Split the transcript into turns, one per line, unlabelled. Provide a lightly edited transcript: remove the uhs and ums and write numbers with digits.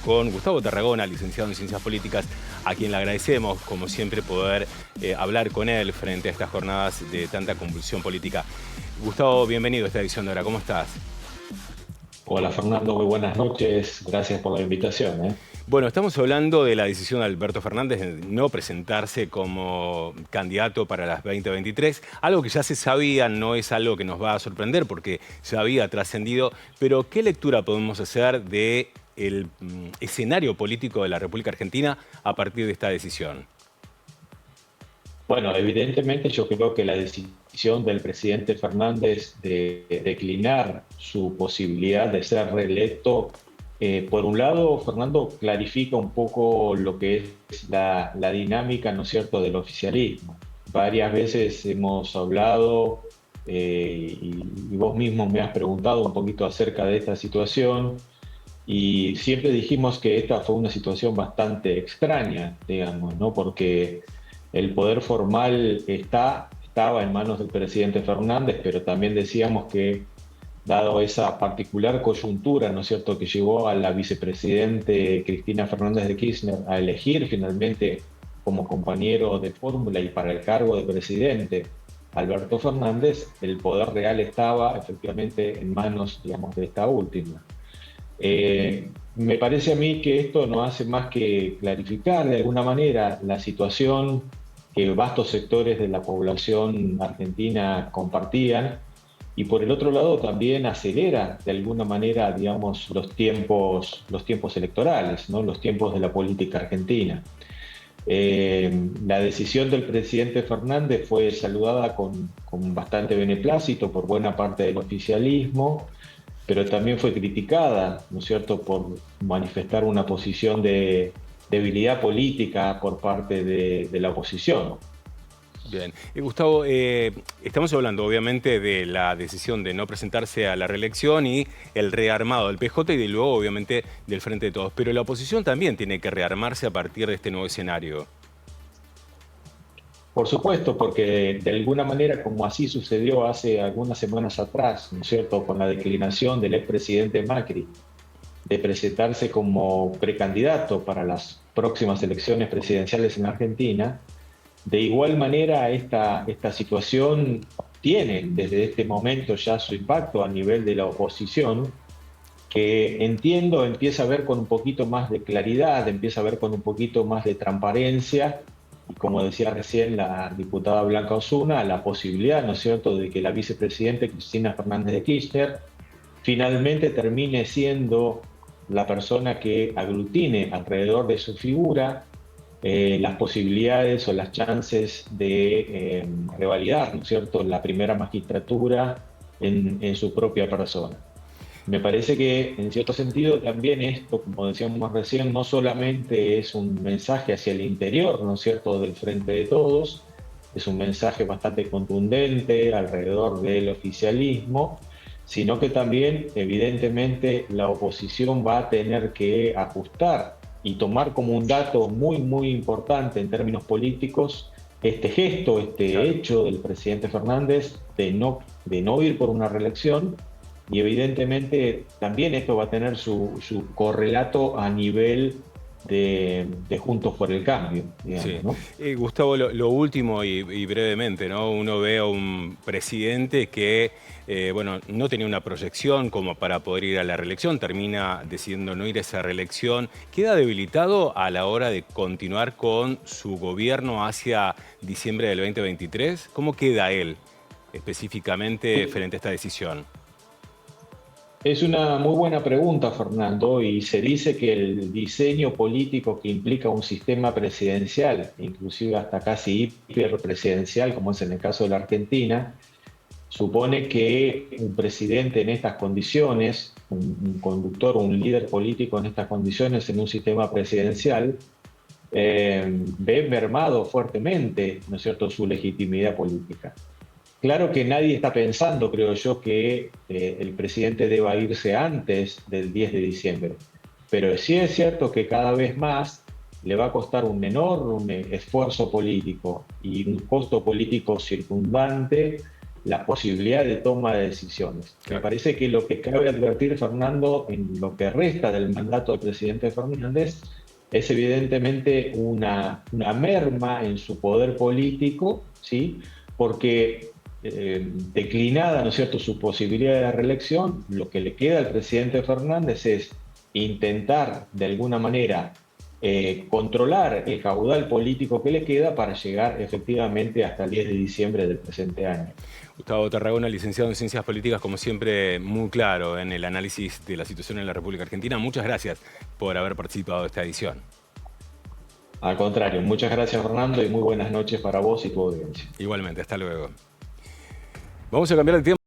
Con Gustavo Tarragona, licenciado en Ciencias Políticas, a quien le agradecemos, como siempre, poder hablar con él frente a estas jornadas de tanta convulsión política. Gustavo, bienvenido a esta edición de Ahora. ¿Cómo estás?
Hola Fernando, muy buenas noches. Gracias por la invitación.
Bueno, estamos hablando de la decisión de Alberto Fernández de no presentarse como candidato para las 2023. Algo que ya se sabía, no es algo que nos va a sorprender porque ya había trascendido. Pero, ¿qué lectura podemos hacer del escenario político de la República Argentina a partir de esta decisión?
Bueno, evidentemente yo creo que la decisión del presidente Fernández de declinar su posibilidad de ser reelecto, por un lado, Fernando clarifica un poco lo que es la dinámica, ¿no es cierto?, del oficialismo. Varias veces hemos hablado y vos mismo me has preguntado un poquito acerca de esta situación. Y siempre dijimos que esta fue una situación bastante extraña, digamos, ¿no? Porque el poder formal estaba en manos del presidente Fernández, pero también decíamos que, dado esa particular coyuntura, ¿no es cierto?, que llevó a la vicepresidente Cristina Fernández de Kirchner a elegir finalmente como compañero de fórmula y para el cargo de presidente Alberto Fernández, el poder real estaba efectivamente en manos, digamos, de esta última. Me parece a mí que esto no hace más que clarificar de alguna manera la situación que vastos sectores de la población argentina compartían y por el otro lado también acelera de alguna manera, digamos, los tiempos electorales, ¿no? Los tiempos de la política argentina. La decisión del presidente Fernández fue saludada con bastante beneplácito por buena parte del oficialismo, pero también fue criticada, ¿no es cierto?, por manifestar una posición de debilidad política por parte de la oposición.
Bien. Gustavo, estamos hablando obviamente de la decisión de no presentarse a la reelección y el rearmado del PJ y de luego obviamente del Frente de Todos. Pero la oposición también tiene que rearmarse a partir de este nuevo escenario.
Por supuesto, porque de alguna manera, como así sucedió hace algunas semanas atrás, ¿no es cierto?, con la declinación del expresidente Macri de presentarse como precandidato para las próximas elecciones presidenciales en Argentina, de igual manera esta situación tiene desde este momento ya su impacto a nivel de la oposición, que entiendo empieza a ver con un poquito más de claridad, empieza a ver con un poquito más de transparencia, y como decía recién la diputada Blanca Osuna, la posibilidad, ¿no es cierto?, de que la vicepresidenta Cristina Fernández de Kirchner finalmente termine siendo la persona que aglutine alrededor de su figura las posibilidades o las chances de revalidar, ¿no es cierto?, la primera magistratura en su propia persona. Me parece que en cierto sentido también esto, como decíamos recién, no solamente es un mensaje hacia el interior, ¿no es cierto?, del Frente de Todos, es un mensaje bastante contundente alrededor del oficialismo, sino que también evidentemente la oposición va a tener que ajustar y tomar como un dato muy, muy importante en términos políticos este gesto, este
Claro.
hecho del presidente Fernández de no ir por una reelección, y evidentemente también esto va a tener su correlato a nivel de Juntos por el Cambio,
Sí.
digamos, ¿no?
Gustavo, lo último y brevemente, ¿no? Uno ve a un presidente que, bueno, no tenía una proyección como para poder ir a la reelección, termina decidiendo no ir a esa reelección. ¿Queda debilitado a la hora de continuar con su gobierno hacia diciembre del 2023? ¿Cómo queda él específicamente frente a esta decisión?
Es una muy buena pregunta, Fernando, y se dice que el diseño político que implica un sistema presidencial, inclusive hasta casi hiperpresidencial, como es en el caso de la Argentina, supone que un presidente en estas condiciones, un conductor, un líder político en estas condiciones, en un sistema presidencial, ve mermado fuertemente, ¿no es cierto?, su legitimidad política. Claro que nadie está pensando, creo yo, que el presidente deba irse antes del 10 de diciembre, pero sí es cierto que cada vez más le va a costar un enorme esfuerzo político y un costo político circundante la posibilidad de toma de decisiones. Me parece que lo que cabe advertir, Fernando, en lo que resta del mandato del presidente Fernández, es evidentemente una merma en su poder político, ¿sí? Porque declinada, ¿no es cierto?, su posibilidad de reelección, lo que le queda al presidente Fernández es intentar de alguna manera controlar el caudal político que le queda para llegar efectivamente hasta el 10 de diciembre del presente año.
Gustavo Tarragona, licenciado en Ciencias Políticas, como siempre, muy claro en el análisis de la situación en la República Argentina. Muchas gracias por haber participado de esta edición.
Al contrario, muchas gracias, Fernando, y muy buenas noches para vos y tu audiencia.
Igualmente, hasta luego. Vamos a cambiar el tiempo.